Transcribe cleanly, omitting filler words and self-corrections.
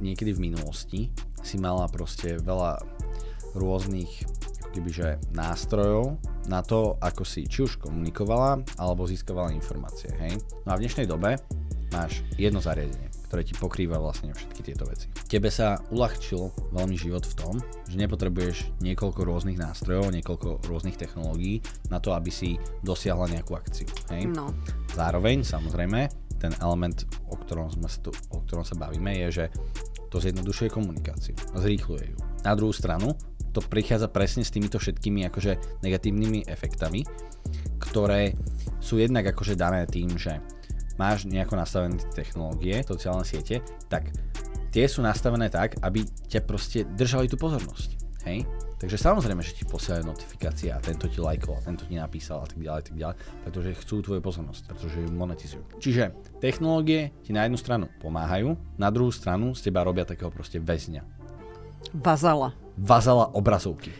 niekedy v minulosti si mala proste veľa rôznych kebyže nástrojov na to, ako si či už komunikovala, alebo získavala informácie, hej. No a v dnešnej dobe máš jedno zariadenie, ktoré ti pokrýva vlastne všetky tieto veci. Tebe sa uľahčil veľmi život v tom, že nepotrebuješ niekoľko rôznych nástrojov, niekoľko rôznych technológií na to, aby si dosiahla nejakú akciu, hej. No. Zároveň, samozrejme, ten element, o ktorom sa bavíme, je, že to zjednodušuje komunikáciu, zrýchľuje ju. Na druhú stranu, to prichádza presne s týmito všetkými akože negatívnymi efektami, ktoré sú jednak akože dané tým, že máš nejako nastavené technológie, sociálne siete, tak tie sú nastavené tak, aby ťa proste držali tú pozornosť, hej? Takže samozrejme, že ti posielajú notifikácie a tento ti lajkoval, tento ti napísal a tak ďalej, pretože chcú tvoju pozornosť, pretože ju monetizujú. Čiže technológie ti na jednu stranu pomáhajú, na druhú stranu z teba robia takého proste väzňa. Vazala Obrazovky.